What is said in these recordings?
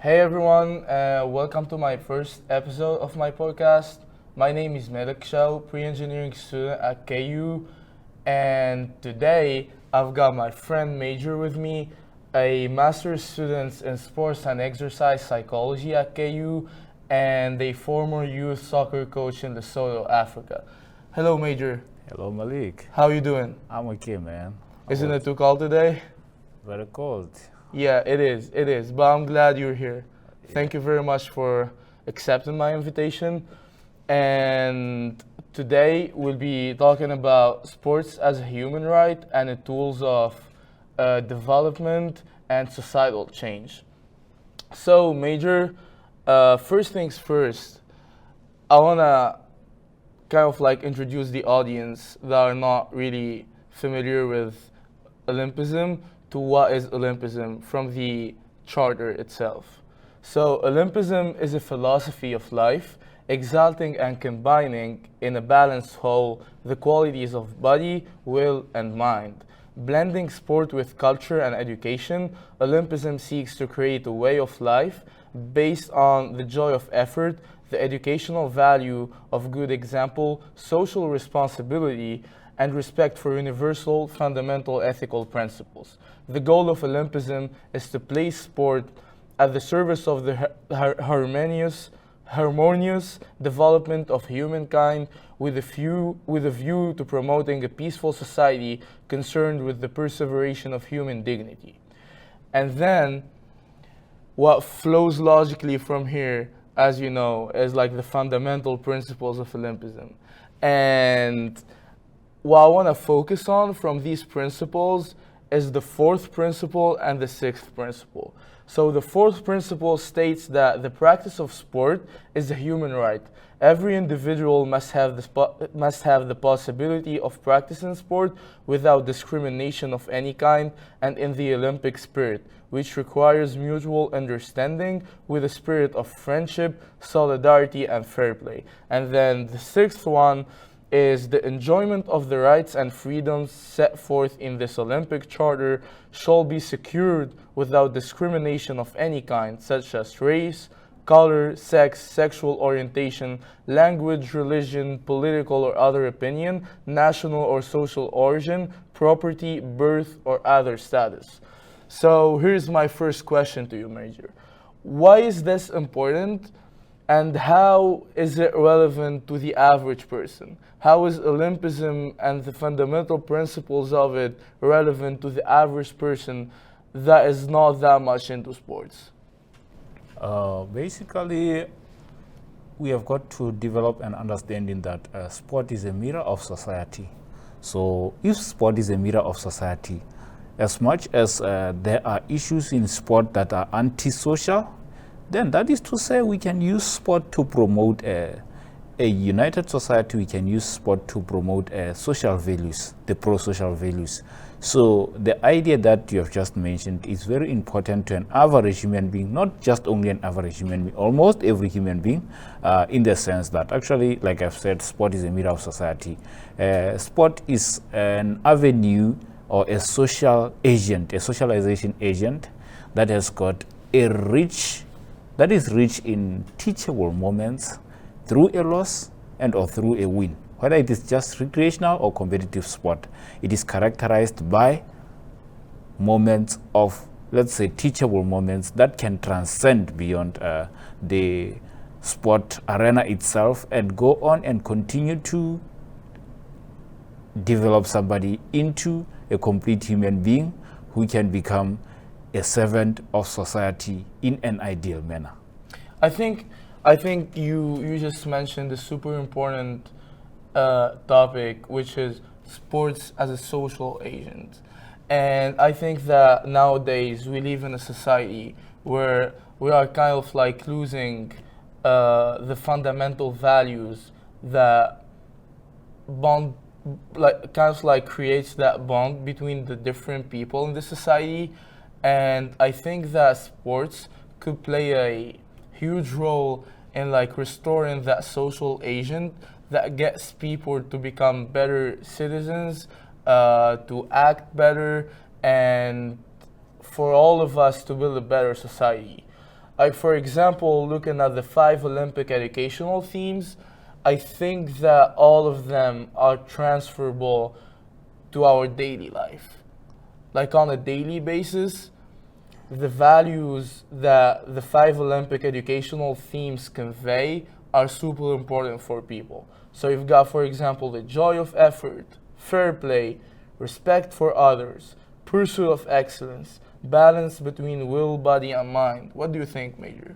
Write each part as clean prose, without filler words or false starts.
Hey everyone, welcome to my first episode of my podcast. My name is Malek Kchaou, pre-engineering student at KU, and today I've got my friend Major with me, a master's student in sports and exercise psychology at KU, and a former youth soccer coach in Lesotho, Africa. Hello Major, Hello, Malik. how you doing? I'm okay, man. How Isn't about it too cold today? Very cold. Yeah, it is, but I'm glad you're here. Thank you very much for accepting my invitation. And today we'll be talking about sports as a human right and the tools of development and societal change. So, Major, first things first, I wanna kind of like introduce the audience that are not really familiar with Olympism to what is Olympism from the charter itself. So, Olympism is a philosophy of life, exalting and combining in a balanced whole the qualities of body, will, and mind. Blending sport with culture and education, Olympism seeks to create a way of life based on the joy of effort, the educational value of good example, social responsibility, and respect for universal fundamental ethical principles. The goal of Olympism is to place sport at the service of the harmonious development of humankind with a view to promoting a peaceful society concerned with the preservation of human dignity. And then what flows logically from here, as you know, is like the fundamental principles of Olympism. And what I want to focus on from these principles is the fourth principle and the sixth principle. So the fourth principle states that the practice of sport is a human right. Every individual must have the possibility of practicing sport without discrimination of any kind and in the Olympic spirit, which requires mutual understanding with a spirit of friendship, solidarity, and fair play. And then the sixth one is the enjoyment of the rights and freedoms set forth in this Olympic Charter shall be secured without discrimination of any kind, such as race, color, sex, sexual orientation, language, religion, political or other opinion, national or social origin, property, birth, or other status. So here's my first question to you, Major. Why is this important? And how is it relevant to the average person? How is Olympism and the fundamental principles of it relevant to the average person that is not that much into sports? Basically, we have got to develop an understanding that sport is a mirror of society. So, if sport is a mirror of society, as much as there are issues in sport that are antisocial, then that is to say we can use sport to promote a united society. We can use sport to promote social values, the pro-social values. So the idea that you have just mentioned is very important to an average human being, not just only an average human being, almost every human being, in the sense that actually, like I've said, sport is a mirror of society. Sport is an avenue or a social agent, a socialization agent that has got that is rich in teachable moments through a loss and or through a win. Whether it is just recreational or competitive sport, it is characterized by moments of, let's say, teachable moments that can transcend beyond the sport arena itself and go on and continue to develop somebody into a complete human being who can become a servant of society in an ideal manner. I think you just mentioned a super important topic, which is sports as a social agent. And I think that nowadays we live in a society where we are kind of like losing the fundamental values that bond, like kind of like creates that bond between the different people in the society. And I think that sports could play a huge role in like restoring that social agent that gets people to become better citizens, to act better, and for all of us to build a better society. Like, for example, looking at the 5 Olympic educational themes, I think that all of them are transferable to our daily life. Like, on a daily basis, the values that the 5 Olympic educational themes convey are super important for people. So you've got, for example, the joy of effort, fair play, respect for others, pursuit of excellence, balance between will, body, and mind. What do you think, Major?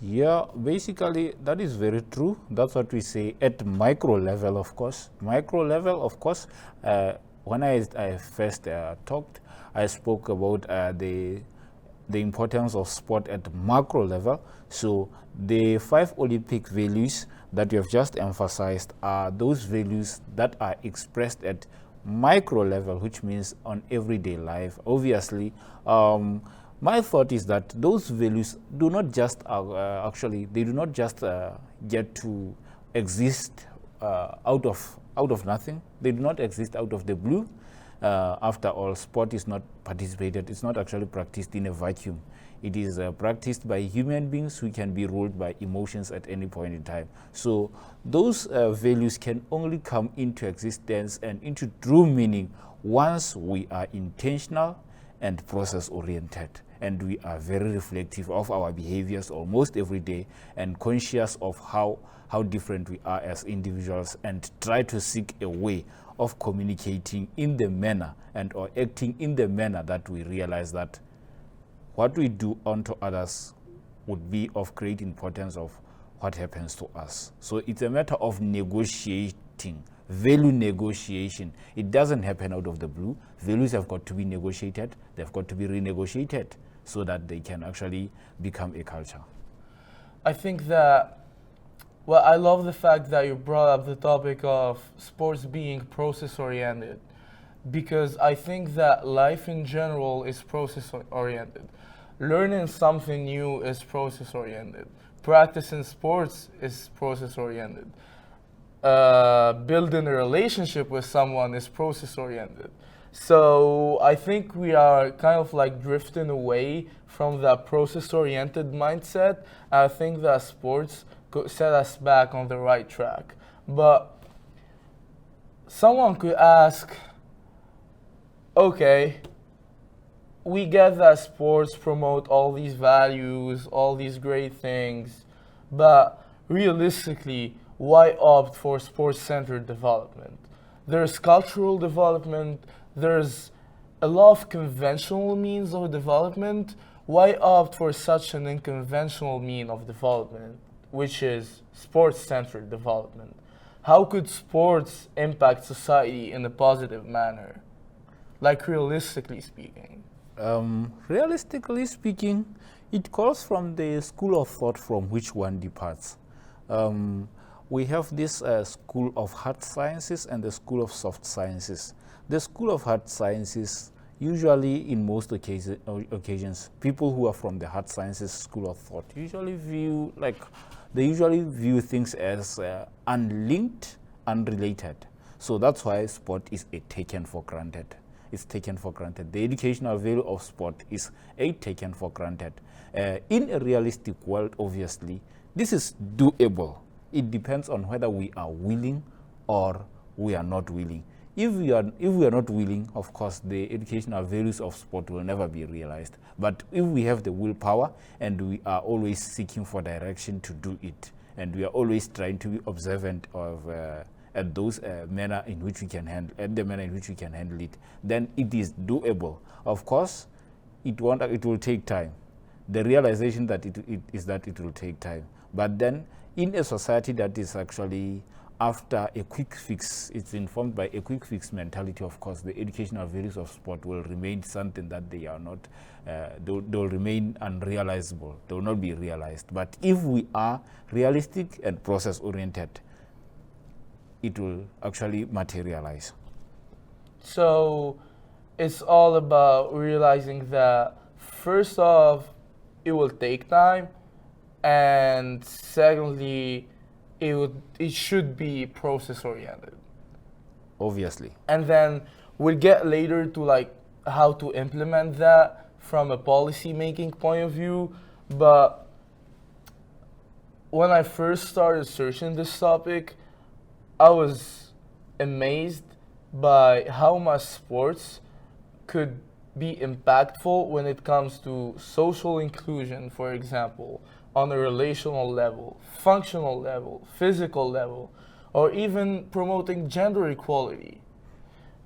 Yeah, basically that is very true. That's what we say at micro level, of course. Micro level, of course. When I first talked, I spoke about the importance of sport at macro level. So the 5 Olympic values that you have just emphasized are those values that are expressed at micro level, which means on everyday life. Obviously, my thought is that those values do not just they do not just get to exist out of nothing. They do not exist out of the blue. After all, sport is not participated, it's not actually practiced in a vacuum. It is practiced by human beings who can be ruled by emotions at any point in time. So those values can only come into existence and into true meaning once we are intentional and process oriented, and we are very reflective of our behaviors almost every day and conscious of how different we are as individuals, and try to seek a way of communicating in the manner and or acting in the manner that we realize that what we do unto others would be of great importance of what happens to us. So it's a matter of negotiating, value negotiation. It doesn't happen out of the blue. Values have got to be negotiated, they've got to be renegotiated so that they can actually become a culture. I think that, well, I love the fact that you brought up the topic of sports being process-oriented, because I think that life in general is process-oriented. Learning something new is process-oriented. Practicing sports is process-oriented. Building a relationship with someone is process-oriented. So I think we are kind of like drifting away from that process-oriented mindset. I think that sports could set us back on the right track. But someone could ask, okay, we get that sports promote all these values, all these great things, but realistically, why opt for sports-centered development? There's cultural development, there's a lot of conventional means of development. Why opt for such an unconventional mean of development, which is sports-centered development? How could sports impact society in a positive manner? Like, realistically speaking. Realistically speaking, it calls from the school of thought from which one departs. We have this school of hard sciences and the school of soft sciences. The school of hard sciences, usually in most occasions, people who are from the hard sciences school of thought usually view things as unlinked, unrelated. So that's why sport is taken for granted. It's taken for granted. The educational value of sport is taken for granted. In a realistic world, obviously, this is doable. It depends on whether we are willing or we are not willing. If we are not willing, of course, the educational values of sport will never be realized. But if we have the willpower and we are always seeking for direction to do it, and we are always trying to be observant of at those manner in which we can handle, at the manner in which we can handle it, then it is doable. Of course, it will take time. The realization that it will take time. But then, in a society that is actually after a quick fix, it's informed by a quick fix mentality. Of course, the educational values of sport will remain something that they are not. They'll remain unrealizable. They will not be realized. But if we are realistic and process-oriented, it will actually materialize. So it's all about realizing that, first off, it will take time, and secondly, it should be process oriented. Obviously. And then we'll get later to like how to implement that from a policy making point of view. But when I first started searching this topic, I was amazed by how much sports could be impactful when it comes to social inclusion, for example, on a relational level, functional level, physical level, or even promoting gender equality,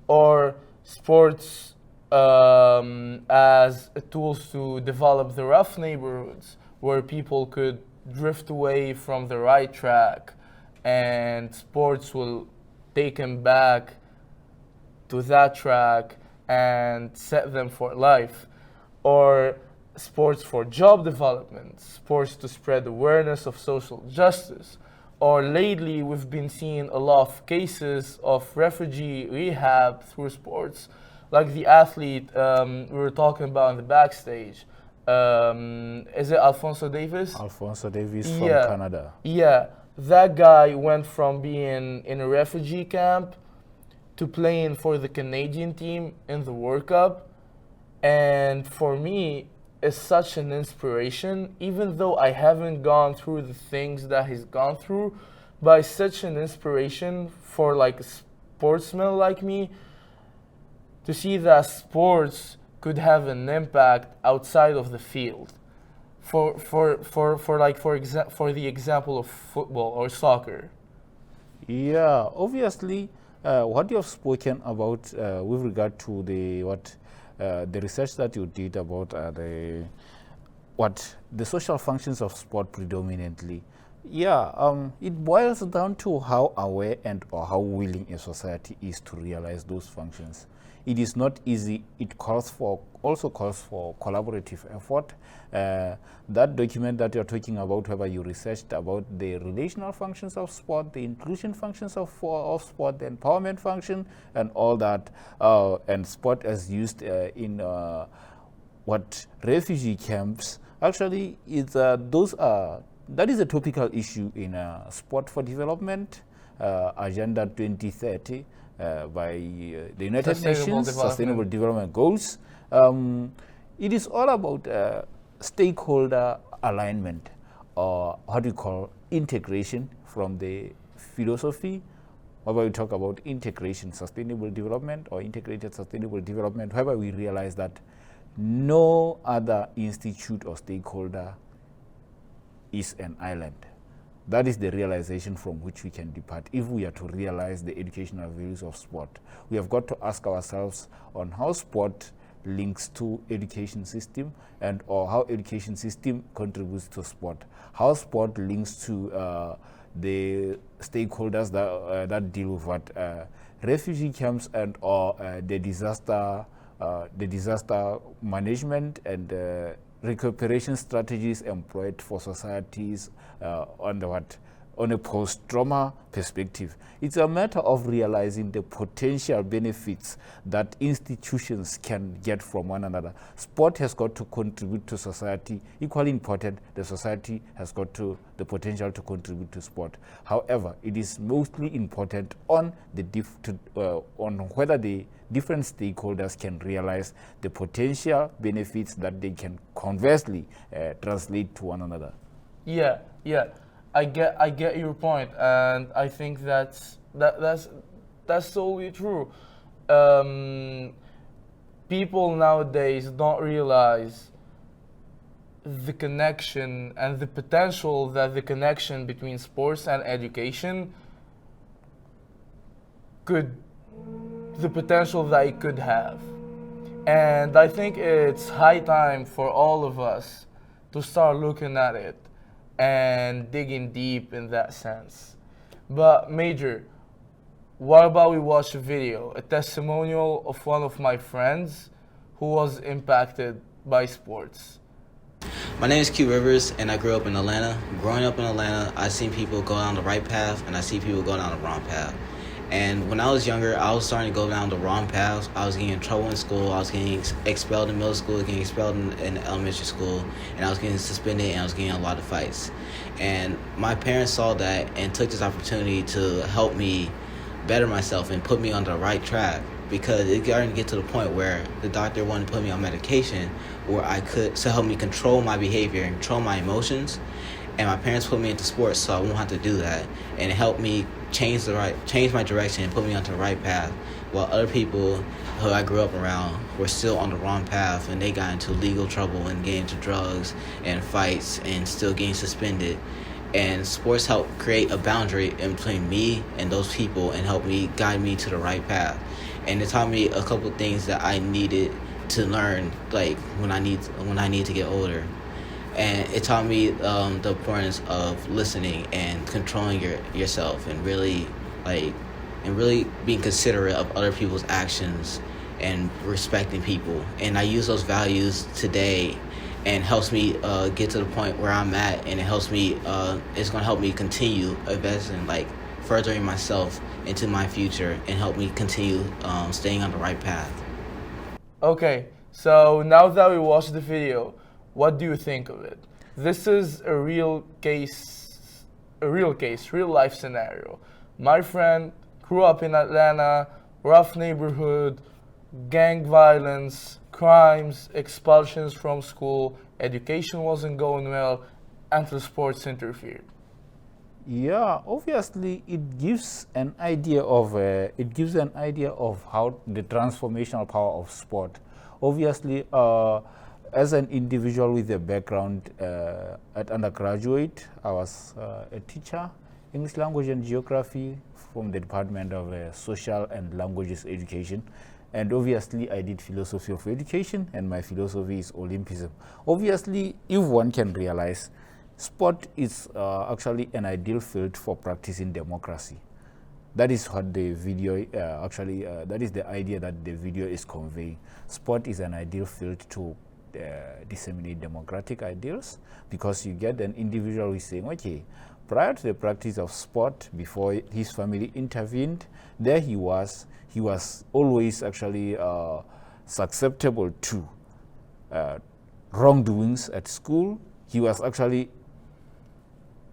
or sports as tools to develop the rough neighborhoods where people could drift away from the right track and sports will take them back to that track and set them for life, or sports for job development, sports to spread awareness of social justice, or lately we've been seeing a lot of cases of refugee rehab through sports, like the athlete we were talking about in the backstage. Is it Alphonso Davis? Alphonso Davis from Yeah. Canada. Yeah, that guy went from being in a refugee camp to playing for the Canadian team in the World Cup. And for me, it's such an inspiration, even though I haven't gone through the things that he's gone through, but it's such an inspiration for like a sportsman like me to see that sports could have an impact outside of the field. For the example of football or soccer. Yeah, obviously, what you have spoken about with regard to the research that you did about the social functions of sport predominantly. Yeah, it boils down to how aware and or how willing a society is to realize those functions. It is not easy. It also calls for collaborative effort. That document that you're talking about, where you researched about the relational functions of sport, the inclusion functions of sport, the empowerment function, and all that, and sport as used in refugee camps. Actually, that is a topical issue in Sport for Development, Agenda 2030. By the United Nations Sustainable Development Goals. It is all about stakeholder alignment, or what we call integration from the philosophy. Whenever we talk about integration, sustainable development, or integrated sustainable development, wherever we realize that no other institute or stakeholder is an island. That is the realization from which we can depart if we are to realize the educational values of sport. We have got to ask ourselves on how sport links to education system, and or how education system contributes to sport. How sport links to the stakeholders that deal with refugee camps and or the disaster management and recuperation strategies employed for societies on a post-trauma perspective. It's a matter of realizing the potential benefits that institutions can get from one another. Sport has got to contribute to society. Equally important, the society has got the potential to contribute to sport. However, it is mostly important on whether the different stakeholders can realize the potential benefits that they can conversely translate to one another. Yeah. I get your point, and I think that's totally true. People nowadays don't realize the connection and the potential that the connection between sports and education the potential that it could have. And I think it's high time for all of us to start looking at it and digging deep in that sense. But Major, what about we watch a video, a testimonial of one of my friends who was impacted by sports? My name is Q Rivers, and I grew up in Atlanta. Growing up in Atlanta, I seen people go down the right path, and I see people go down the wrong path. And when I was younger, I was starting to go down the wrong path. I was getting in trouble in school. I was getting expelled in middle school, getting expelled in elementary school, and I was getting suspended, and I was getting a lot of fights. And my parents saw that and took this opportunity to help me better myself and put me on the right track. because it started to get to the point where the doctor wanted to put me on medication where I could to help me control my behavior and control my emotions. And my parents put me into sports so I won't have to do that, and it helped me change my direction and put me onto the right path, while other people who I grew up around were still on the wrong path, and they got into legal trouble and get into drugs and fights and still getting suspended. And sports helped create a boundary in between me and those people and helped me guide me to the right path. And it taught me a couple of things that I needed to learn, like when I need to get older. And it taught me the importance of listening and controlling yourself, and really being considerate of other people's actions and respecting people. And I use those values today, and helps me get to the point where I'm at, and it's going to help me continue investing, like furthering myself into my future, and help me continue staying on the right path. Okay, so now that we watched the video, what do you think of it? This is a real life scenario. My friend grew up in Atlanta, rough neighborhood, gang violence, crimes, expulsions from school, education wasn't going well, until sports interfered. Yeah, obviously it gives an idea of how the transformational power of sport. Obviously, as an individual with a background at undergraduate, I was a teacher, English language and geography from the Department of Social and Languages Education. And obviously, I did philosophy of education, and my philosophy is Olympism. Obviously, if one can realize, sport is actually an ideal field for practicing democracy. That is what the video that is the idea that the video is conveying. Sport is an ideal field to disseminate democratic ideals, because you get an individual who is saying, okay, prior to the practice of sport, before his family intervened, there he was always actually susceptible to wrongdoings at school. He was actually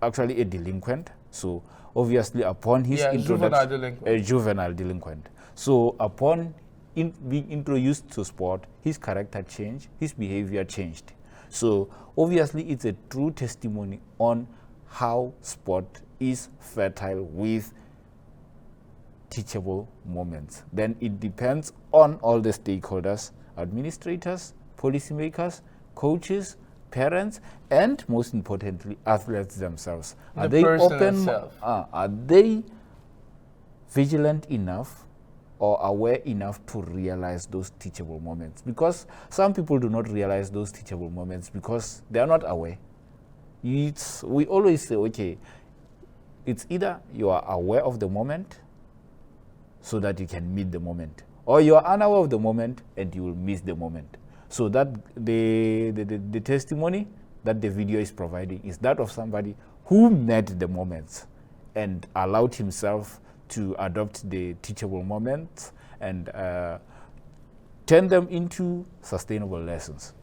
a delinquent. So obviously upon his introduction, a juvenile delinquent. So upon being introduced to sport, his character changed, his behavior changed. So obviously it's a true testimony on how sport is fertile with teachable moments. Then it depends on all the stakeholders, administrators, policymakers, coaches, parents, and most importantly, athletes themselves. Are they open? Are they vigilant enough or aware enough to realize those teachable moments? Because some people do not realize those teachable moments because they are not aware. We always say, okay, it's either you are aware of the moment so that you can meet the moment, or you are unaware of the moment and you will miss the moment. So that the testimony that the video is providing is that of somebody who met the moments and allowed himself to adopt the teachable moments and turn them into sustainable lessons.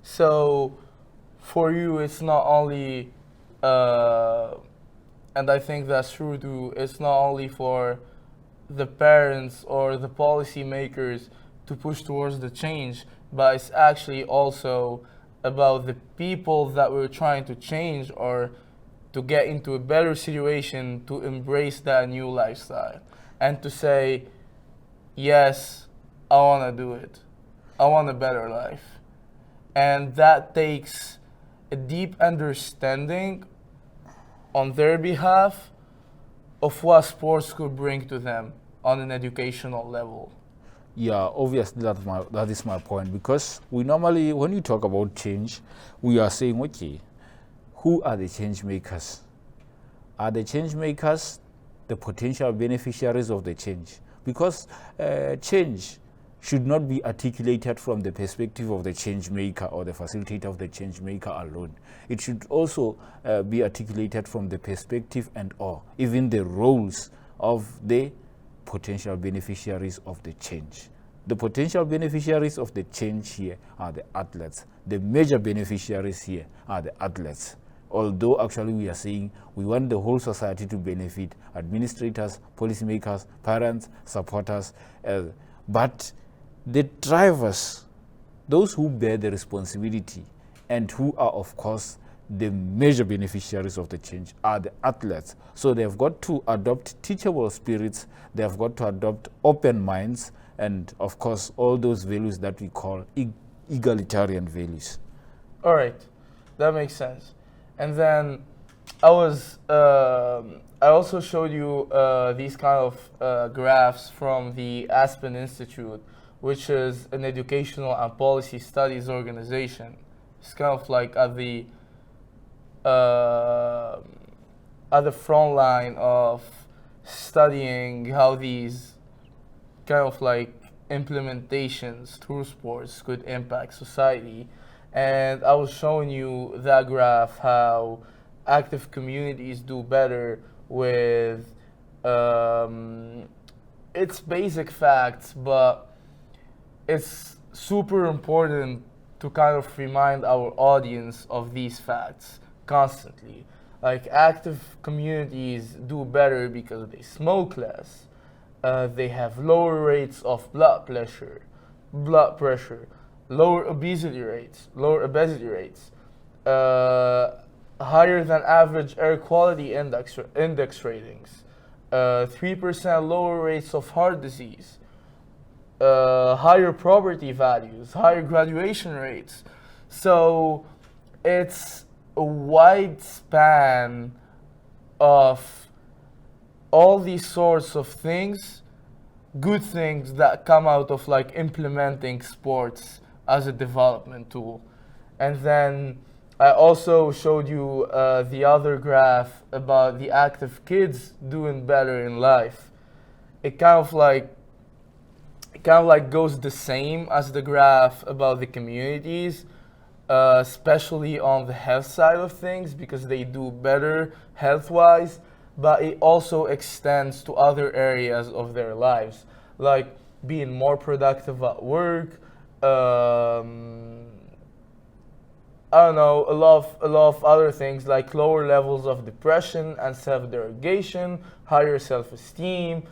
So for you, it's not only, and I think that's true too, it's not only for the parents or the policy makers to push towards the change, but it's actually also about the people that we're trying to change or to get into a better situation, to embrace that new lifestyle and to say, yes, I want to do it. I want a better life. And that takes a deep understanding on their behalf of what sports could bring to them on an educational level. Yeah, obviously that is my point, because we normally, when you talk about change, we are saying, okay, who are the change makers? Are the change makers the potential beneficiaries of the change? Because change should not be articulated from the perspective of the change maker or the facilitator of the change maker alone. It should also be articulated from the perspective and or even the roles of the potential beneficiaries of the change. The potential beneficiaries of the change here are the athletes. The major beneficiaries here are the athletes. Although actually we are saying we want the whole society to benefit, administrators, policymakers, parents, supporters, But the drivers, those who bear the responsibility and who are, of course, the major beneficiaries of the change are the athletes. So they've got to adopt teachable spirits, they've got to adopt open minds, and of course, all those values that we call egalitarian values. All right, that makes sense. And then I also showed you these kind of graphs from the Aspen Institute, which is an educational and policy studies organization. It's kind of like at the front line of studying how these kind of like implementations through sports could impact society. And I was showing you that graph how active communities do better with it's basic facts, but it's super important to kind of remind our audience of these facts constantly. Like active communities do better because they smoke less, they have lower rates of blood pressure, lower obesity rates, higher than average air quality index ratings, 3% lower rates of heart disease, higher property values, higher graduation rates. So it's a wide span of all these sorts of things, good things that come out of like implementing sports as a development tool. And then I also showed you the other graph about the active kids doing better in life. It kind of like goes the same as the graph about the communities, especially on the health side of things, because they do better health-wise, but it also extends to other areas of their lives, like being more productive at work, I don't know, a lot of other things like lower levels of depression and self-derogation, higher self-esteem,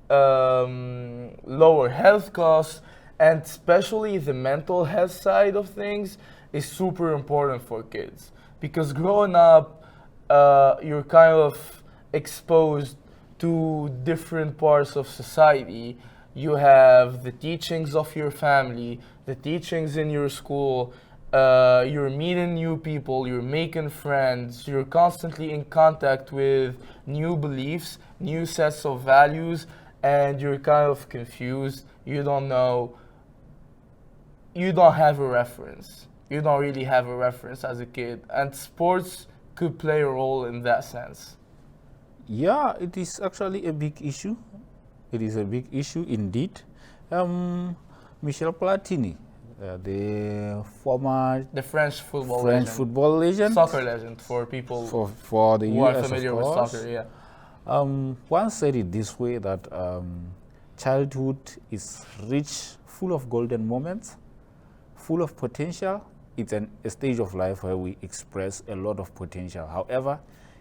lower health costs, and especially the mental health side of things is super important for kids, because growing up, you're kind of exposed to different parts of society. You have the teachings of your family, the teachings in your school, you're meeting new people, you're making friends, you're constantly in contact with new beliefs, new sets of values, and you're kind of confused. You don't know, you don't have a reference. You don't really have a reference as a kid, and sports could play a role in that sense. Yeah, it is actually a big issue. It is a big issue indeed. Michel Platini, the French football legend, soccer legend for people for the who US, are familiar with soccer, yeah. Once said it this way, that childhood is rich, full of golden moments, full of potential. It's a stage of life where we express a lot of potential. However,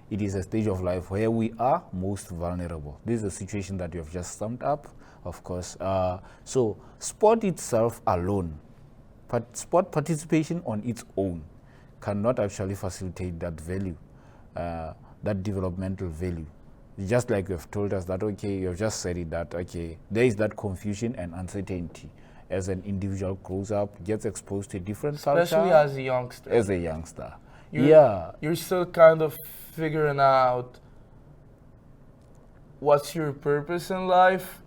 it is a stage of life where we are most vulnerable. This is a situation that you have just summed up, of course. So sport itself alone, sport participation on its own cannot actually facilitate that value, that developmental value. Just like you have told us that, okay, you have just said it, that, okay, there is that confusion and uncertainty as an individual grows up, gets exposed to a different culture. Especially as a youngster. As a youngster. You're still kind of figuring out what's your purpose in life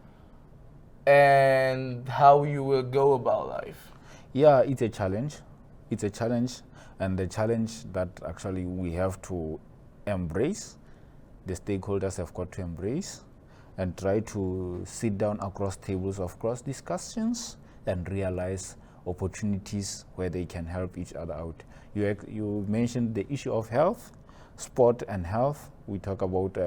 and how you will go about life. Yeah, it's a challenge. It's a challenge, and the challenge that actually we have to embrace, the stakeholders have got to embrace, and try to sit down across tables of cross discussions and realize opportunities where they can help each other out. You mentioned the issue of health, sport and health. We talk about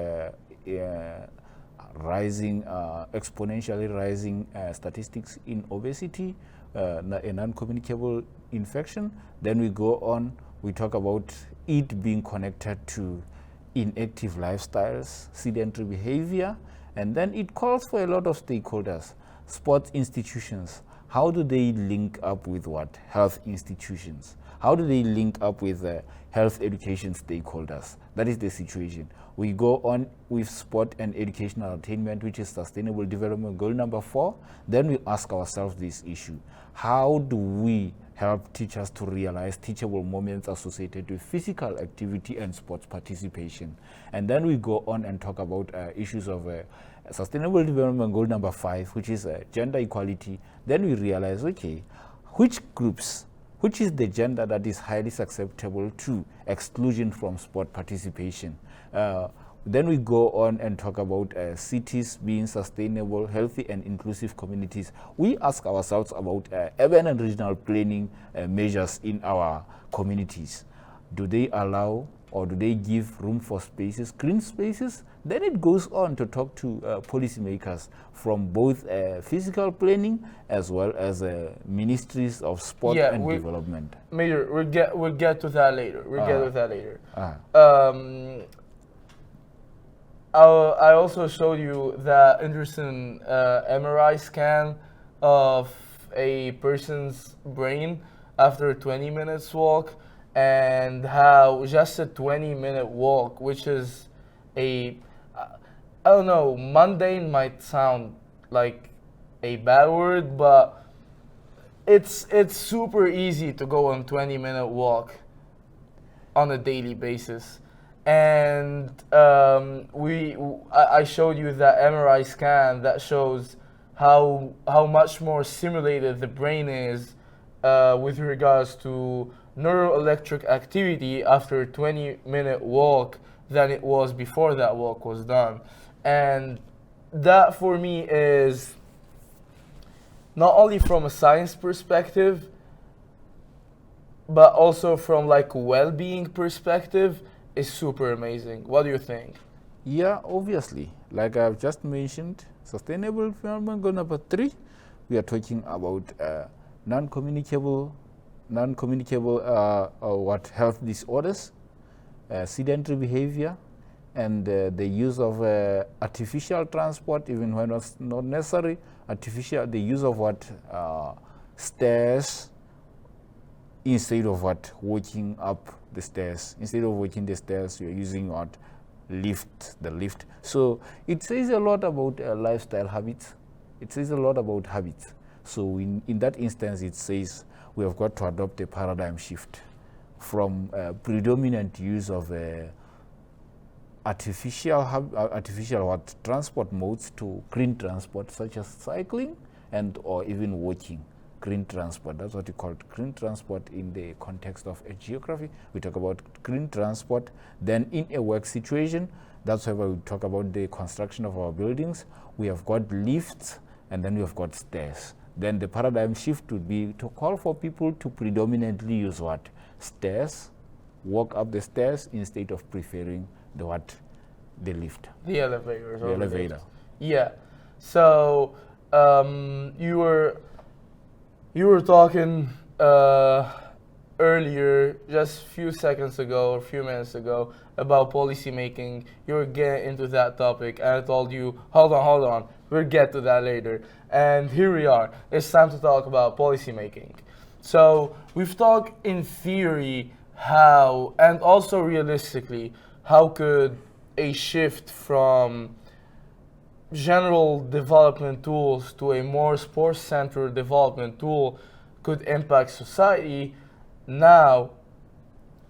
exponentially rising statistics in obesity, a non-communicable infection. Then we go on, we talk about it being connected to inactive lifestyles, sedentary behavior, and then it calls for a lot of stakeholders. sports institutions, how do they link up with what? Health institutions. How do they link up with health education stakeholders? That is the situation. We go on with sport and educational attainment, which is sustainable development goal number 4. Then we ask ourselves this issue. How do we help teachers to realize teachable moments associated with physical activity and sports participation? And then we go on and talk about issues of sustainable development goal number 5, which is gender equality. Then we realize, okay, which is the gender that is highly susceptible to exclusion from sport participation? Then we go on and talk about cities being sustainable, healthy, and inclusive communities. We ask ourselves about urban and regional planning measures in our communities. Do they allow or do they give room for spaces, green spaces? Then it goes on to talk to policymakers from both physical planning as well as ministries of sport and development. Major, we'll get to that later. Get to that later. I also showed you that interesting MRI scan of a person's brain after a 20 minutes walk, and how just a 20-minute walk, which is I don't know, mundane might sound like a bad word, but it's super easy to go on 20-minute walk on a daily basis. And I showed you that MRI scan that shows how much more stimulated the brain is with regards to neuroelectric activity after a 20-minute walk than it was before that walk was done. And that for me is not only from a science perspective, but also from like well-being perspective, is super amazing. What do you think? Yeah, obviously, like I've just mentioned, sustainable development goal number 3, we are talking about non-communicable health disorders, sedentary behavior, and the use of artificial transport, even when it's not necessary. The use of stairs instead of walking up the stairs. Instead of walking the stairs, you're using the lift. So it says a lot about lifestyle habits. It says a lot about habits. So in that instance, it says we have got to adopt a paradigm shift from predominant use of artificial transport modes to green transport, such as cycling or even walking. Green transport, that's what we call green transport in the context of a geography. We talk about green transport. Then in a work situation, that's why we talk about the construction of our buildings. We have got lifts, and then we have got stairs. Then the paradigm shift would be to call for people to predominantly use stairs, walk up the stairs instead of preferring the lift. The elevator. The elevator. Yeah. So you were talking earlier, just a few seconds ago or a few minutes ago, about policy making. You were getting into that topic, and I told you, hold on, we'll get to that later. And here we are. It's time to talk about policy making. So we've talked in theory how, and also realistically, how could a shift from general development tools to a more sports-centered development tool could impact society. Now,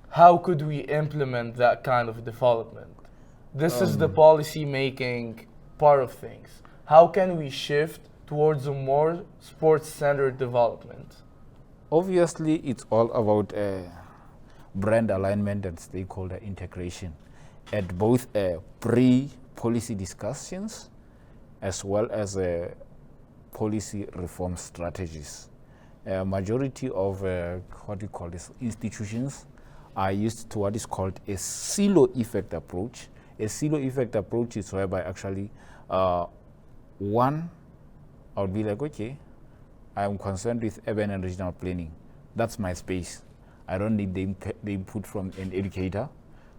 how could we implement that kind of development? This is the policy making part of things. How can we shift towards a more sports-centered development? Obviously, it's all about brand alignment and stakeholder integration at both pre-policy discussions as well as policy reform strategies. A majority of institutions are used to what is called a silo effect approach. A silo effect approach is whereby actually I would be like, okay, I'm concerned with urban and regional planning. That's my space. I don't need the input from an educator.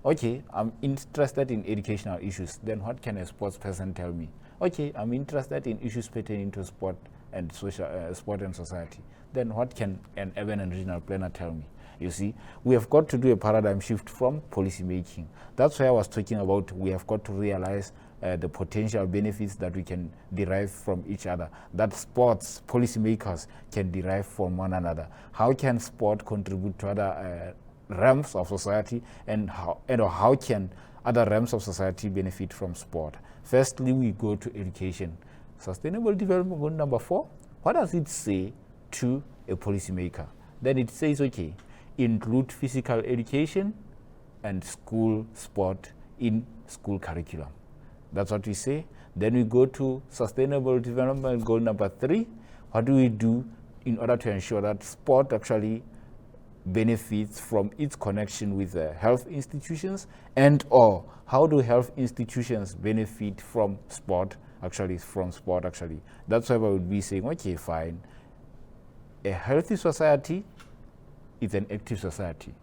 Okay, I'm interested in educational issues. Then what can a sports person tell me? Okay, I'm interested in issues pertaining to sport. and social sport and society, then what can an urban and regional planner tell me? You see, we have got to do a paradigm shift from policy making. That's why I was talking about we have got to realize the potential benefits that we can derive from each other, that sports policymakers can derive from one another. How can sport contribute to other realms of society, and how can other realms of society benefit from sport? Firstly, we go to education. Sustainable development goal number 4, what does it say to a policymaker? Then it says, okay, include physical education and school sport in school curriculum. That's what we say. Then we go to sustainable development goal number 3. What do we do in order to ensure that sport actually benefits from its connection with health institutions, and or how do health institutions benefit from sport actually? That's why I would be saying, okay, fine, a healthy society is an active society.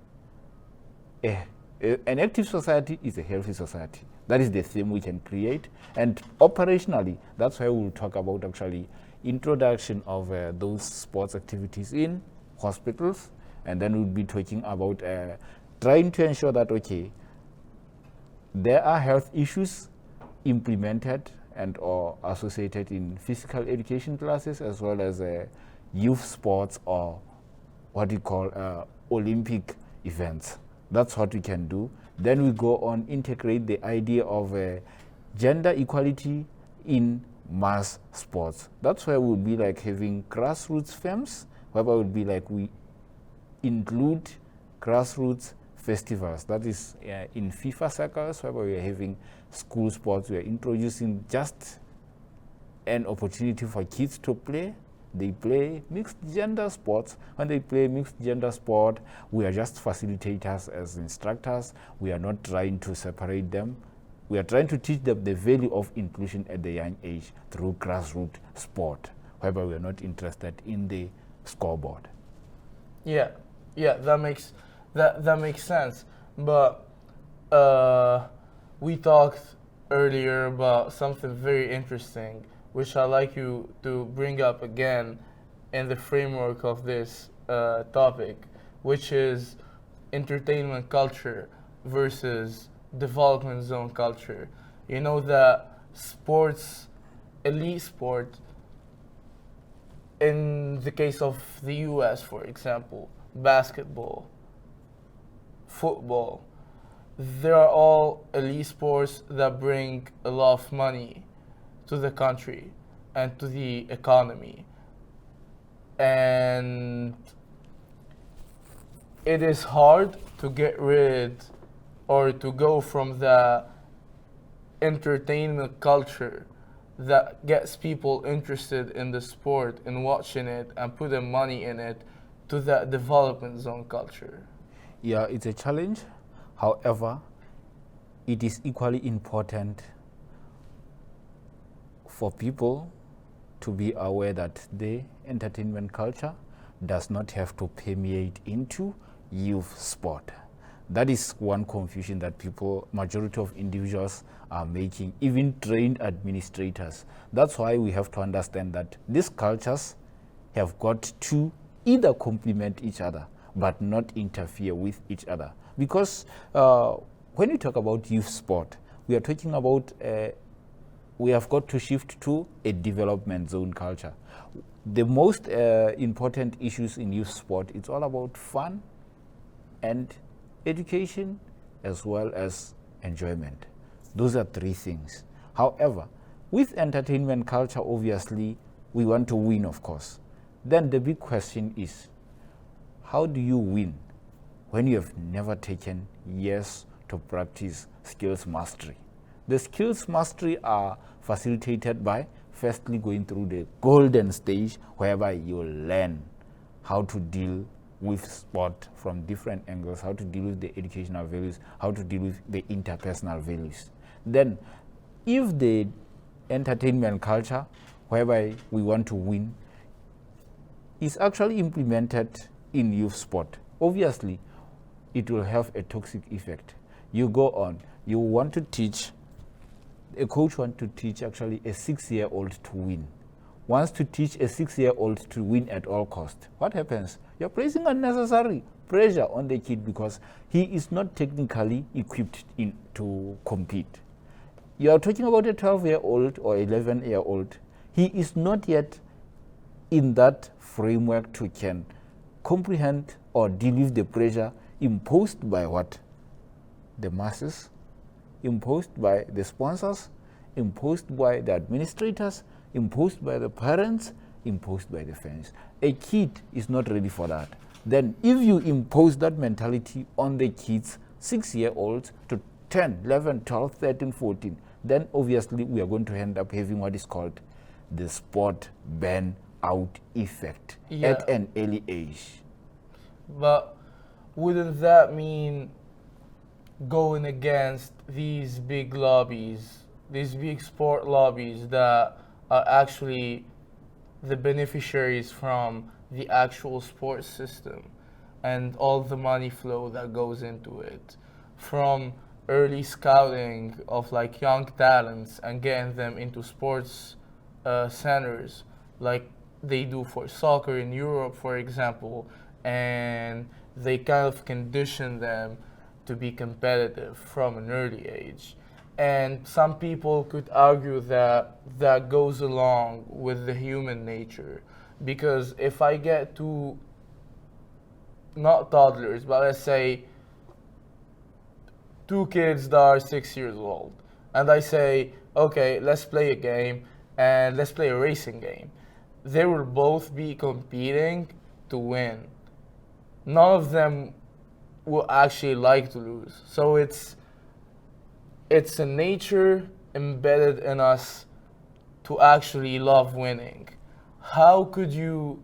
An active society is a healthy society. That is the theme we can create, and operationally, that's why we'll talk about actually introduction of those sports activities in hospitals, and then we'll be talking about trying to ensure that, okay, there are health issues implemented and or associated in physical education classes, as well as youth sports, or what we call Olympic events. That's what we can do. Then we go on integrate the idea of gender equality in mass sports. That's why we'll be like having grassroots firms, whereby would be like we include grassroots festivals. That is in FIFA circles, whereby we are having school sports. We are introducing just an opportunity for kids to play. They play mixed gender sports. When they play mixed gender sport, we are just facilitators as instructors. We are not trying to separate them. We are trying to teach them the value of inclusion at the young age through grassroots sport, whereby we are not interested in the scoreboard. Yeah, that makes sense. But we talked earlier about something very interesting, which I'd like you to bring up again in the framework of this topic, which is entertainment culture versus development zone culture. You know that sports, elite sport, in the case of the US, for example, basketball, football, they are all elite sports that bring a lot of money to the country and to the economy. And it is hard to get rid or to go from the entertainment culture that gets people interested in the sport and watching it and putting money in it to that development zone culture. Yeah, it's a challenge. However, it is equally important for people to be aware that the entertainment culture does not have to permeate into youth sport. That is one confusion that majority of individuals are making, even trained administrators. That's why we have to understand that these cultures have got to either complement each other, but not interfere with each other. Because when we talk about youth sport, we are talking about we have got to shift to a development zone culture. The most important issues in youth sport, it's all about fun and education, as well as enjoyment. Those are 3 things. However, with entertainment culture, obviously, we want to win, of course. Then the big question is, how do you win when you have never taken years to practice skills mastery? The skills mastery are facilitated by firstly going through the golden stage, whereby you learn how to deal with sport from different angles, how to deal with the educational values, how to deal with the interpersonal values. Then, if the entertainment culture, whereby we want to win, is actually implemented in youth sport, obviously, it will have a toxic effect. You go on, you want to teach, a coach wants to teach actually a 6-year-old to win. wants to teach a 6-year-old to win at all costs, what happens? You're placing unnecessary pressure on the kid because he is not technically equipped to compete. You are talking about a 12-year-old or 11-year-old. He is not yet in that framework to can comprehend or deal with the pressure imposed by what? The masses, imposed by the sponsors, imposed by the administrators, imposed by the parents, imposed by the fans. A kid is not ready for that. Then if you impose that mentality on the kids, 6-year-olds to 10, 11, 12, 13, 14, then obviously we are going to end up having what is called the sport burn out effect at an early age. But wouldn't that mean going against these big lobbies, these big sport lobbies that are actually the beneficiaries from the actual sports system and all the money flow that goes into it, from early scouting of like young talents and getting them into sports centers like they do for soccer in Europe, for example, and they kind of condition them to be competitive from an early age. And some people could argue that that goes along with the human nature, because if I get two, not toddlers, but let's say 2 kids that are 6 years old, and I say, okay, let's play a game and let's play a racing game, they will both be competing to win. None of them will actually like to lose. So it's a nature embedded in us to actually love winning. How could you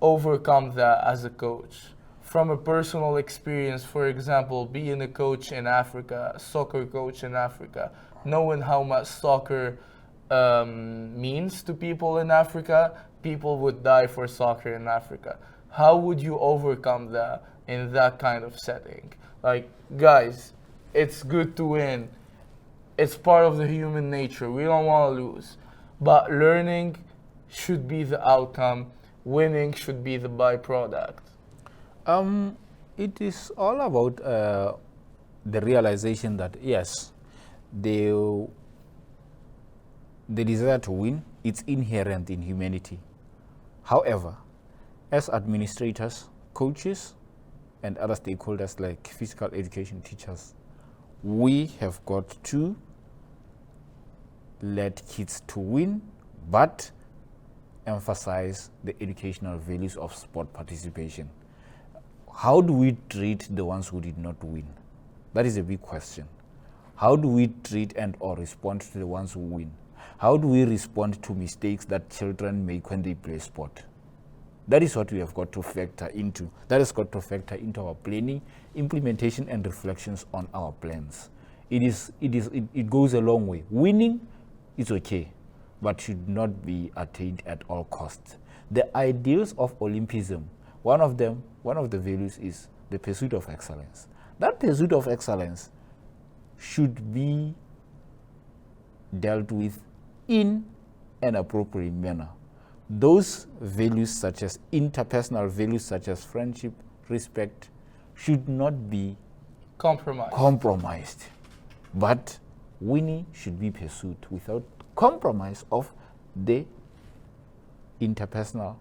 overcome that as a coach? From a personal experience, for example, being a coach in Africa, a soccer coach in Africa, knowing how much soccer means to people in Africa, people would die for soccer in Africa. How would you overcome that in that kind of setting? Like, guys, it's good to win. It's part of the human nature. We don't want to lose. But learning should be the outcome. Winning should be the byproduct. It is all about the realization that, yes, the desire to win, it's inherent in humanity. However, as administrators, coaches, and other stakeholders like physical education teachers, we have got to let kids to win, but emphasize the educational values of sport participation. How do we treat the ones who did not win? That is a big question. How do we treat and or respond to the ones who win? How do we respond to mistakes that children make when they play sport? That is what we have got to factor into. That has got to factor into our planning, implementation, and reflections on our plans. It goes a long way. Winning is okay, but should not be attained at all costs. The ideals of Olympism, one of the values is the pursuit of excellence. That pursuit of excellence should be dealt with in an appropriate manner. Those values, such as interpersonal values such as friendship, respect, should not be compromised. But winning should be pursued without compromise of the interpersonal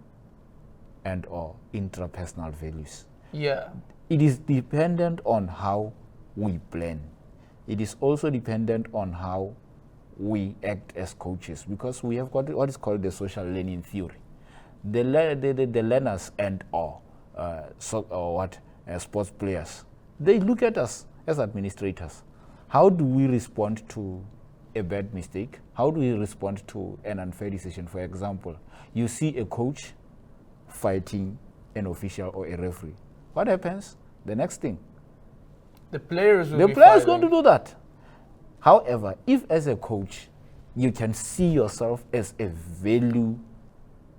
and or intrapersonal values. Yeah. It is dependent on how we plan. It is also dependent on how we act as coaches, because we have got what is called the social learning theory. The learners and or sports players, they look at us as administrators. How do we respond to a bad mistake? How do we respond to an unfair decision? For example, you see a coach fighting an official or a referee. What happens? The next thing, the players going to do that. However, if as a coach you can see yourself as a value,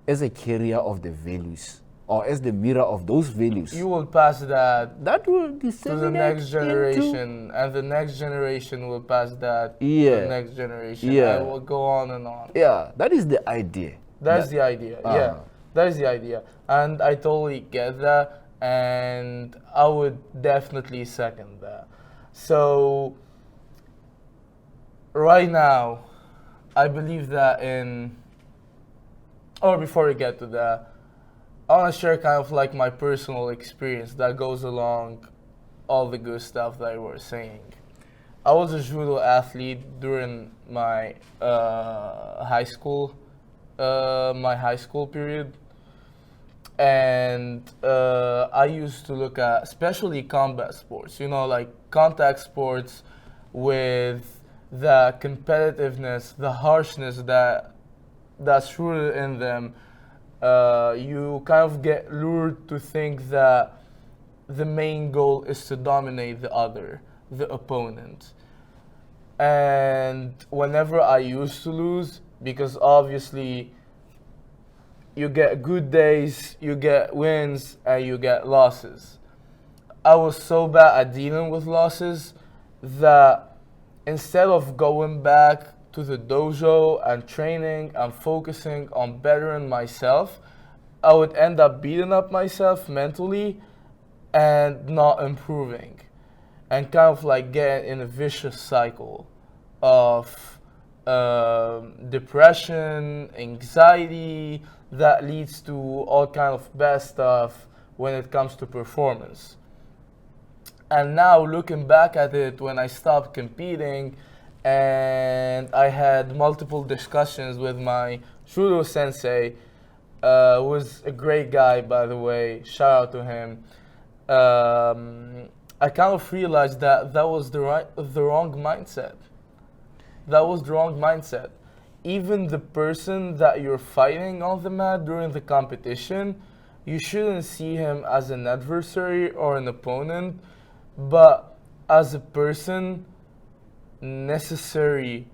as a carrier of the values, or as the mirror of those values, you will pass that will to the next generation, and the next generation will pass that to the next generation. Yeah. And will go on and on. Yeah, that is the idea. That's That- the idea. Ah. Yeah, that is the idea, and I totally get that, and I would definitely second that. So right now, I believe that or before we get to that, I want to share kind of like my personal experience that goes along all the good stuff that you were saying. I was a judo athlete during my my high school period, and I used to look at especially combat sports. You know, like contact sports with the competitiveness, the harshness that's rooted in them. You kind of get lured to think that the main goal is to dominate the opponent. And whenever I used to lose, because obviously you get good days, you get wins, and you get losses. I was so bad at dealing with losses that instead of going back to the dojo and training and focusing on bettering myself, I would end up beating up myself mentally and not improving, and kind of like getting in a vicious cycle of depression, anxiety that leads to all kind of bad stuff when it comes to performance. And now looking back at it, when I stopped competing and I had multiple discussions with my judo sensei, was a great guy, by the way, shout out to him. I kind of realized that that was the wrong mindset. That was the wrong mindset. Even the person that you're fighting on the mat during the competition, you shouldn't see him as an adversary or an opponent, but as a person necessary.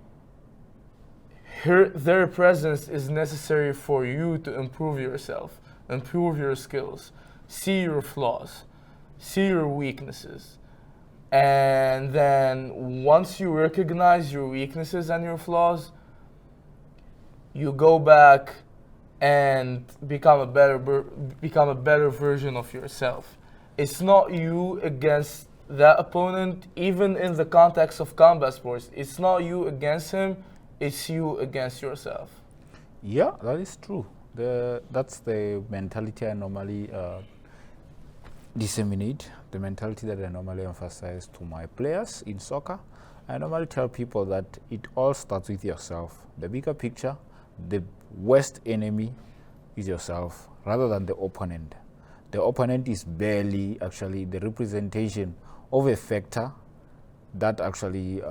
Their presence is necessary for you to improve yourself, improve your skills, see your flaws, see your weaknesses. And then once you recognize your weaknesses and your flaws, you go back and become a better version of yourself. It's not you against that opponent, even in the context of combat sports. It's not you against him, it's you against yourself. Yeah, that is true. That's the mentality I normally disseminate, the mentality that I normally emphasize to my players in soccer. I normally tell people that it all starts with yourself. The bigger picture, the worst enemy is yourself rather than the opponent. The opponent is barely actually the representation of a factor that actually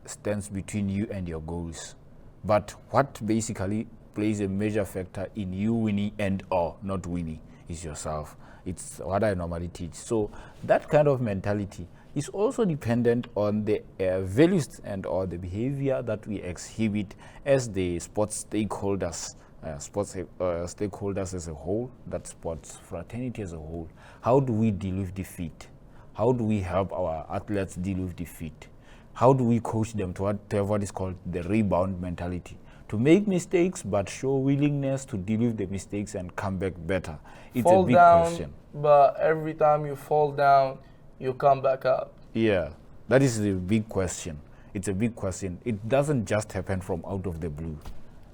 stands between you and your goals. But what basically plays a major factor in you winning and or not winning is yourself. It's what I normally teach. So that kind of mentality is also dependent on the values and or the behavior that we exhibit as the sports stakeholders, stakeholders as a whole, that sports fraternity as a whole. How do we deal with defeat? How do we help our athletes deal with defeat? How do we coach them to whatever is called the rebound mentality? To make mistakes, but show willingness to deal with the mistakes and come back better. It's Fall a big down, question. but every time you fall down, you come back up. Yeah, that is the big question. It's a big question. It doesn't just happen from out of the blue.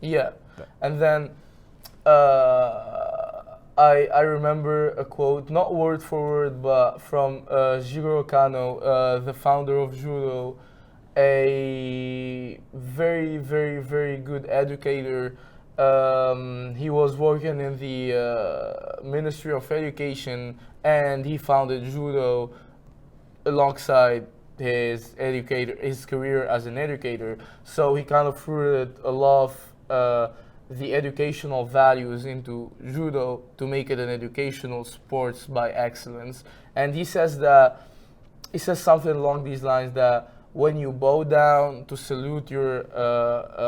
Yeah, and then I remember a quote, not word for word, but from Jigoro Kano, the founder of judo, a very, very, very good educator. He was working in the Ministry of Education, and he founded judo alongside his career as an educator. So he kind of rooted a lot of the educational values into judo to make it an educational sports by excellence. And he says something along these lines that when you bow down to salute your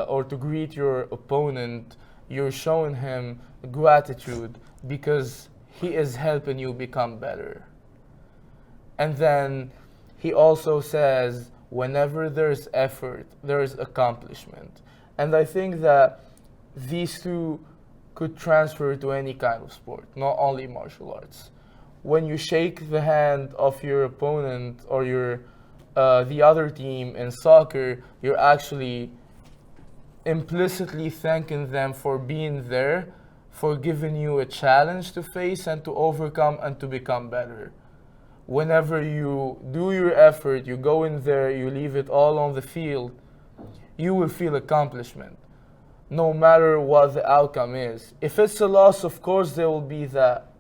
or to greet your opponent, you're showing him gratitude because he is helping you become better. And then he also says, whenever there's effort, there's accomplishment. And I think that these two could transfer to any kind of sport, not only martial arts. When you shake the hand of your opponent or your the other team in soccer, you're actually implicitly thanking them for being there, for giving you a challenge to face and to overcome and to become better. Whenever you do your effort, you go in there, you leave it all on the field, you will feel accomplishment, no matter what the outcome is. If it's a loss, of course, there will be that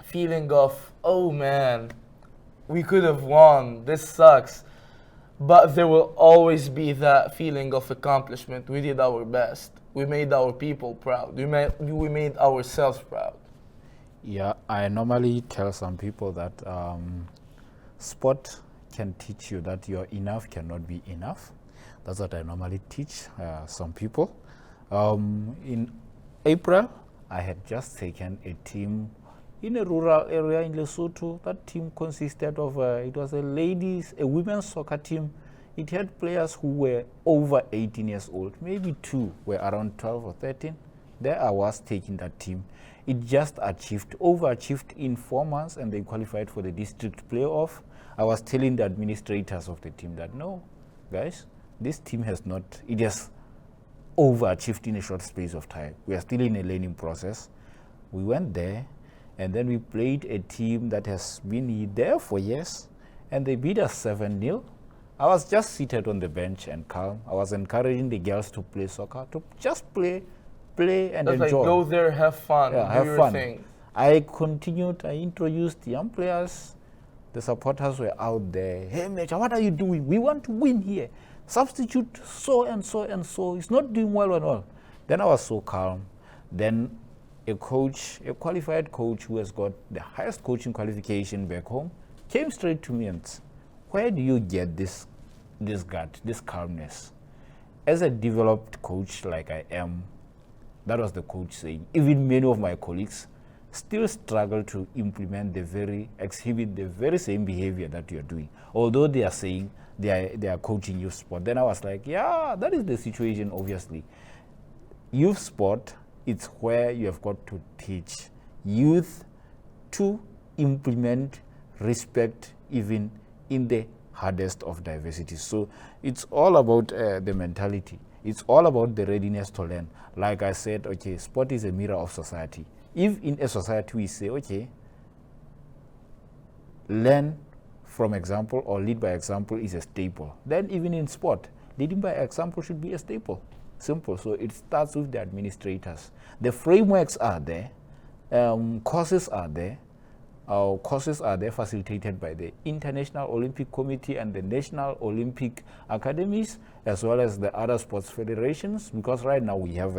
feeling of, oh man, we could have won, this sucks. But there will always be that feeling of accomplishment. We did our best. We made our people proud. We made ourselves proud. Yeah, I normally tell some people that sport can teach you that your enough cannot be enough. That's what I normally teach some people. In April, I had just taken a team in a rural area in Lesotho. That team consisted of, it was a women's soccer team. It had players who were over 18 years old. Maybe two were around 12 or 13. There I was taking that team. It just overachieved in 4 months, and they qualified for the district playoff. I was telling the administrators of the team that, no, guys, this team has overachieved in a short space of time. We are still in a learning process. We went there, and then we played a team that has been there for years, and they beat us 7-0. I was just seated on the bench and calm. I was encouraging the girls to play soccer, to just play and That's enjoy. like, go there, have fun, Yeah, do have your fun. thing. I continued, I introduced young players. The supporters were out there. Hey, Major, what are you doing? We want to win here. Substitute so and so and so. It's not doing well at all. Then I was so calm. Then a qualified coach who has got the highest coaching qualification back home, came straight to me and said, where do you get this gut, this calmness? As a developed coach like I am, that was the coach saying, even many of my colleagues still struggle to exhibit the very same behavior that you're doing, although they are saying they are coaching youth sport. Then I was like, yeah, that is the situation, obviously. Youth sport, it's where you have got to teach youth to implement respect even in the hardest of diversity. So it's all about the mentality. It's all about the readiness to learn. Like I said, okay, sport is a mirror of society. If in a society we say, okay, learn from example or lead by example is a staple, then even in sport, leading by example should be a staple. Simple. So it starts with the administrators. The frameworks are there, courses are there. Our courses are there facilitated by the International Olympic Committee and the National Olympic Academies, as well as the other sports federations, because right now we have,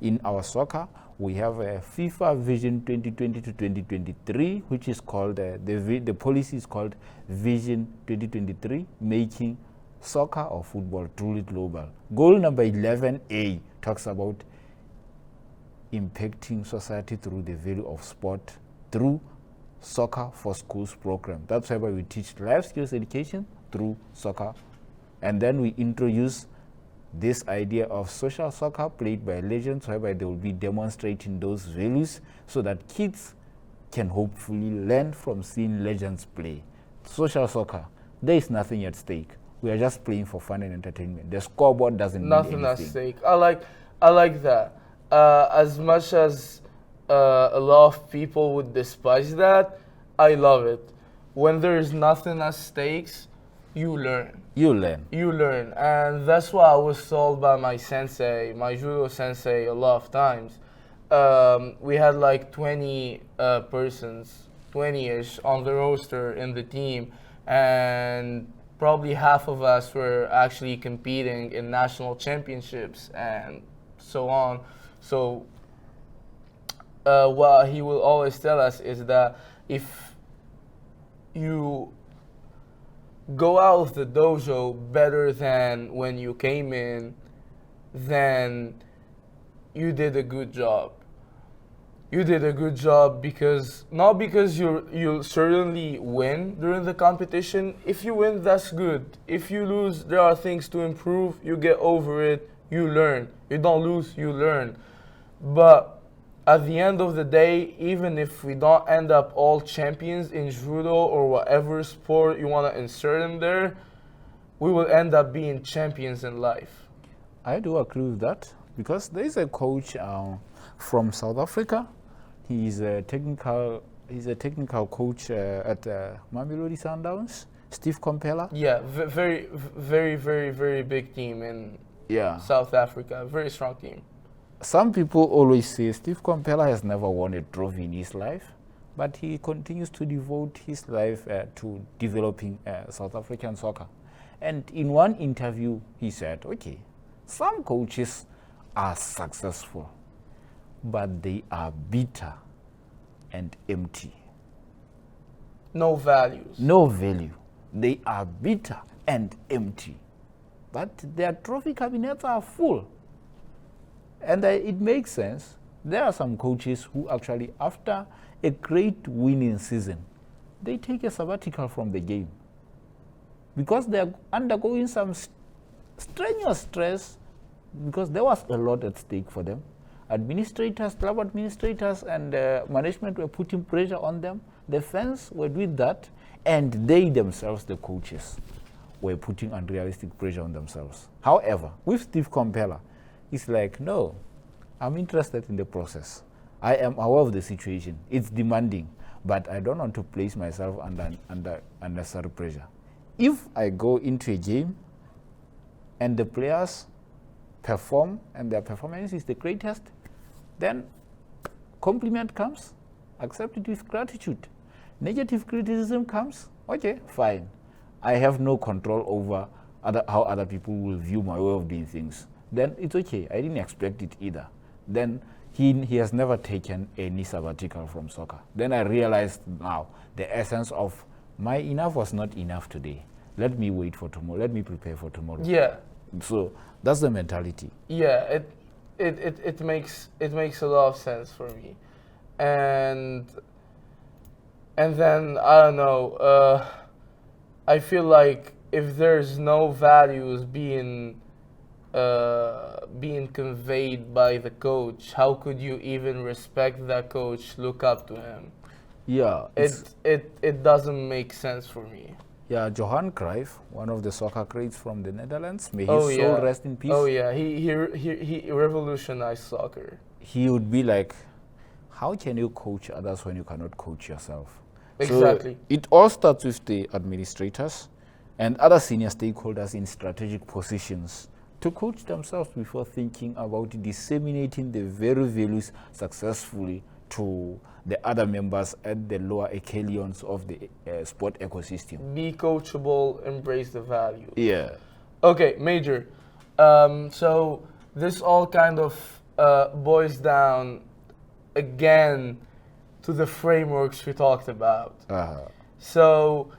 in our soccer, we have a FIFA Vision 2020 to 2023, which is called, the policy is called Vision 2023, making soccer or football truly global. Goal number 11A talks about impacting society through the value of sport through Soccer for Schools program. That's why we teach life skills education through soccer. And then we introduce this idea of social soccer played by legends, whereby they will be demonstrating those values so that kids can hopefully learn from seeing legends play. Social soccer, there is nothing at stake. We are just playing for fun and entertainment. The scoreboard doesn't mean anything. Nothing at stake. I like that. As much as a lot of people would despise that, I love it. When there is nothing at stakes, you learn. You learn. You learn. And that's what I was told by my sensei, my judo sensei, a lot of times. We had like 20 persons, 20-ish on the roster in the team, and probably half of us were actually competing in national championships and so on. So what he will always tell us is that if you go out of the dojo better than when you came in, then you did a good job. You did a good job because, not because you'll certainly win during the competition. If you win, that's good. If you lose, there are things to improve. You get over it, you learn. You don't lose, you learn. But at the end of the day, even if we don't end up all champions in judo or whatever sport you want to insert in there, we will end up being champions in life. I do agree with that, because there is a coach from South Africa. He's a technical coach at Mamelodi Sundowns, Steve Compella. Yeah, very, very, very, very big team in South Africa. Very strong team. Some people always say Steve Compella has never won a trophy in his life, but he continues to devote his life to developing South African soccer. And in one interview, he said, okay, some coaches are successful, but they are bitter and empty. No values. No value. They are bitter and empty. But their trophy cabinets are full. And it makes sense. There are some coaches who actually, after a great winning season, they take a sabbatical from the game, because they are undergoing some strenuous stress, because there was a lot at stake for them. Administrators, club administrators and management were putting pressure on them. The fans were doing that, and they themselves, the coaches, were putting unrealistic pressure on themselves. However, with Steve Compella, it's like, no, I'm interested in the process. I am aware of the situation. It's demanding, but I don't want to place myself under unnecessary pressure. If I go into a game and the players perform and their performance is the greatest, then compliment comes, accept it with gratitude. Negative criticism comes, okay, fine. I have no control over how other people will view my way of doing things. Then it's okay. I didn't expect it either. Then he has never taken any sabbatical from soccer. Then I realized now the essence of my enough was not enough today. Let me wait for tomorrow. Let me prepare for tomorrow. Yeah. So that's the mentality. Yeah, it makes a lot of sense for me, and then I don't know. I feel like if there's no values being conveyed by the coach, how could you even respect that coach, look up to him? Yeah, it doesn't make sense for me. Yeah, Johan Cruyff, one of the soccer greats from the Netherlands, may his soul rest in peace. Oh yeah, he revolutionized soccer. He would be like, how can you coach others when you cannot coach yourself? Exactly. So it all starts with the administrators and other senior stakeholders in strategic positions to coach themselves before thinking about disseminating the very values successfully to the other members at the lower echelons of the sport ecosystem. Be coachable, embrace the value. Yeah. Okay, Major. So this all kind of boils down again to the frameworks we talked about. So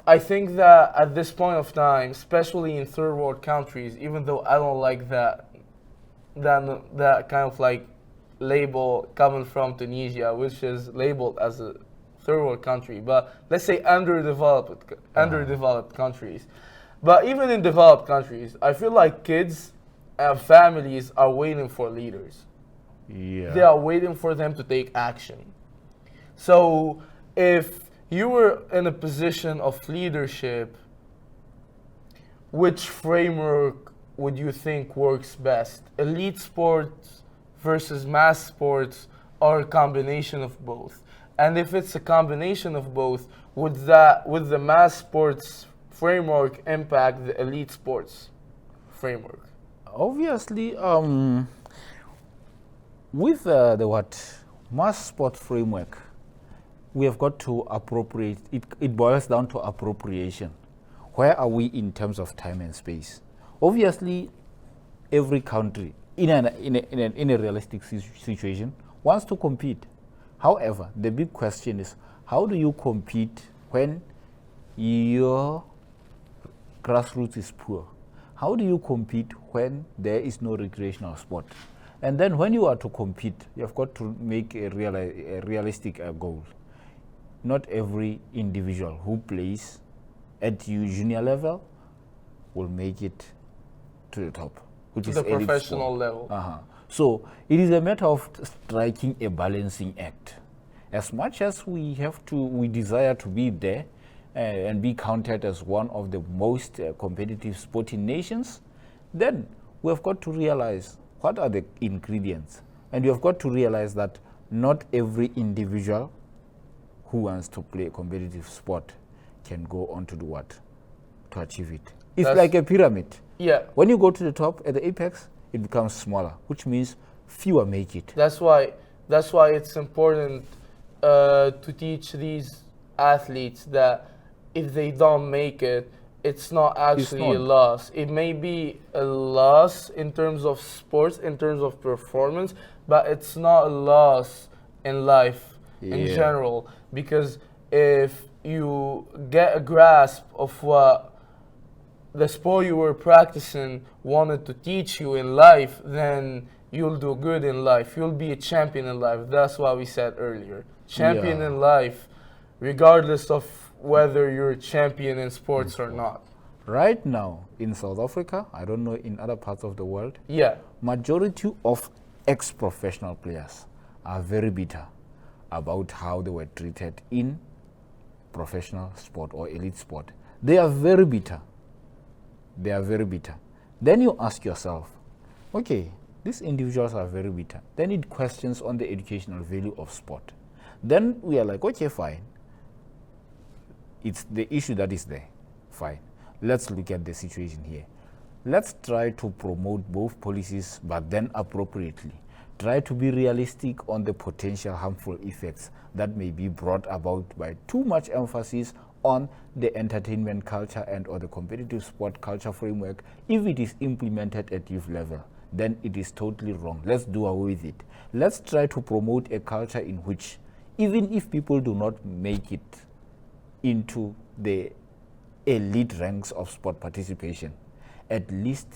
I think that at this point of time, especially in third world countries, even though I don't like that kind of like label coming from Tunisia, which is labeled as a third world country, but let's say underdeveloped countries. But even in developed countries, I feel like kids and families are waiting for leaders. Yeah. They are waiting for them to take action. So if you were in a position of leadership, which framework would you think works best? Elite sports versus mass sports, or a combination of both? And if it's a combination of both, would the mass sports framework impact the elite sports framework? Obviously, with the mass sport framework, we have got to appropriate it. It boils down to appropriation. Where are we in terms of time and space? Obviously, every country in a realistic situation wants to compete. However, the big question is, how do you compete when your grassroots is poor? How do you compete when there is no recreational sport? And then when you are to compete, you have got to make a realistic goal. Not every individual who plays at junior level will make it to the top. which To is the elite professional sport. level. So it is a matter of striking a balancing act. As much as we desire to be there and be counted as one of the most competitive sporting nations, then we have got to realize what are the ingredients. And we have got to realize that not every individual who wants to play a competitive sport can go on to do what? To achieve it. It's like a pyramid. Yeah. When you go to the top, at the apex, it becomes smaller, which means fewer make it. That's why it's important to teach these athletes that if they don't make it, it's not actually a loss. It may be a loss in terms of sports, in terms of performance, but it's not a loss in life in general. Because if you get a grasp of what the sport you were practicing wanted to teach you in life, then you'll do good in life. You'll be a champion in life. That's what we said earlier. Champion in life, regardless of whether you're a champion in sports or not. Right now in South Africa, I don't know in other parts of the world, majority of ex-professional players are very bitter about how they were treated in professional sport or elite sport. They are very bitter. They are very bitter. Then you ask yourself, okay, these individuals are very bitter. Then it questions on the educational value of sport. Then we are like, okay, fine. It's the issue that is there. Fine. Let's look at the situation here. Let's try to promote both policies, but then appropriately. Try to be realistic on the potential harmful effects that may be brought about by too much emphasis on the entertainment culture and or the competitive sport culture framework. If it is implemented at youth level, then it is totally wrong. Let's do away with it. Let's try to promote a culture in which even if people do not make it into the elite ranks of sport participation, at least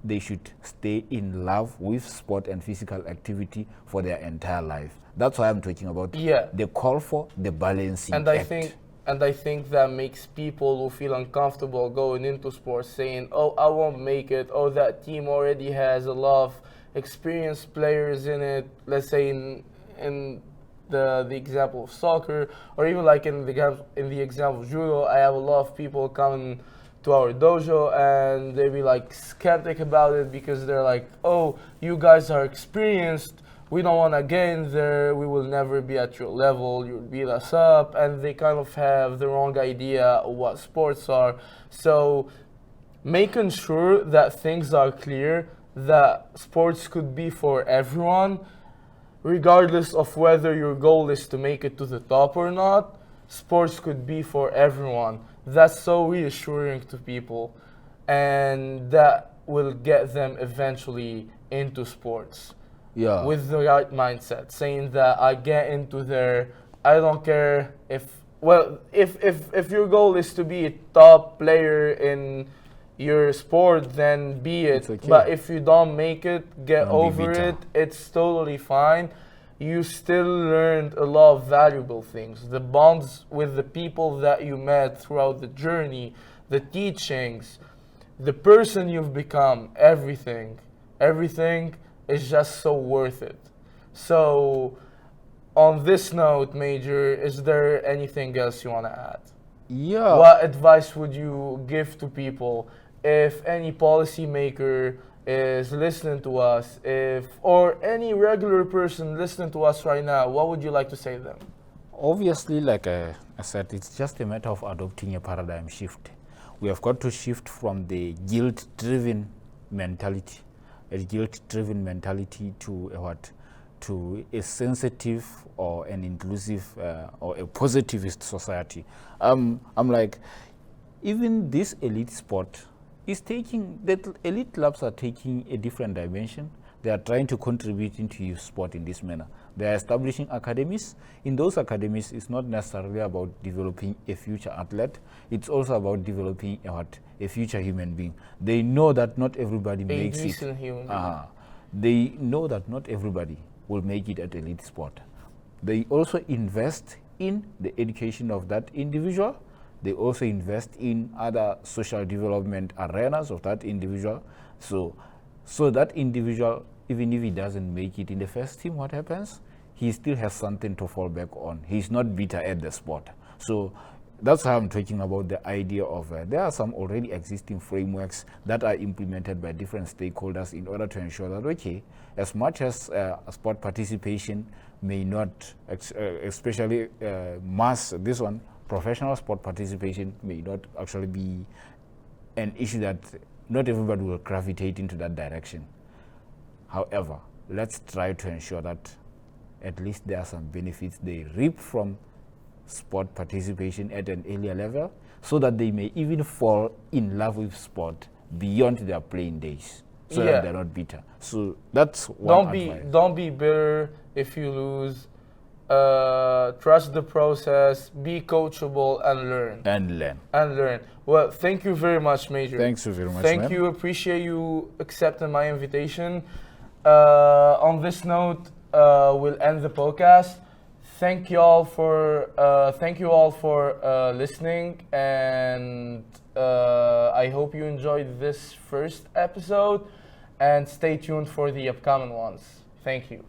they should stay in love with sport and physical activity for their entire life. That's why I'm talking about the call for the balancing act. And I think that makes people who feel uncomfortable going into sports saying, oh, I won't make it. Oh, that team already has a lot of experienced players in it. Let's say in the example of soccer, or even like in the example of judo, I have a lot of people coming to our dojo and they be like skeptic about it because they're like, oh, you guys are experienced, we don't want to get in there, we will never be at your level, you'll beat us up, and they kind of have the wrong idea of what sports are. So making sure that things are clear, that sports could be for everyone, regardless of whether your goal is to make it to the top or not, sports could be for everyone. That's so reassuring to people, and that will get them eventually into sports. With the right mindset, saying that I get into there, I don't care if your goal is to be a top player in your sport, then be it. Okay. But if you don't make it, get over it. It's totally fine. You still learned a lot of valuable things. The bonds with the people that you met throughout the journey, the teachings, the person you've become, everything is just so worth it. So on this note, Major, is there anything else you want to add? What advice would you give to people if any policymaker is listening to us, or any regular person listening to us right now? What would you like to say to them? Obviously, like I said, it's just a matter of adopting a paradigm shift. We have got to shift from the guilt-driven mentality, to a sensitive or an inclusive or a positivist society. I'm like, even this elite sport is the elite clubs are taking a different dimension. They are trying to contribute into youth sport in this manner. They are establishing academies. In those academies, it's not necessarily about developing a future athlete. It's also about developing a future human being. They know that not everybody makes it. They know that not everybody will make it at elite sport. They also invest in the education of that individual. They also invest in other social development arenas of that individual. So So that individual, even if he doesn't make it in the first team, what happens? He still has something to fall back on. He's not bitter at the sport. So that's how I'm talking about the idea of there are some already existing frameworks that are implemented by different stakeholders in order to ensure that, okay, as much as sport participation may not, especially this one, professional sport participation may not actually be an issue that not everybody will gravitate into that direction. However, let's try to ensure that at least there are some benefits they reap from sport participation at an earlier level, so that they may even fall in love with sport beyond their playing days, so that they're not bitter. So that's one advice. Don't be bitter if you lose. Trust the process, be coachable, and learn. Well, thank you very much, Major. Thanks very much. Thank you. Appreciate you accepting my invitation. On this note, we'll end the podcast. Thank you all for listening, and I hope you enjoyed this first episode, and stay tuned for the upcoming ones. Thank you.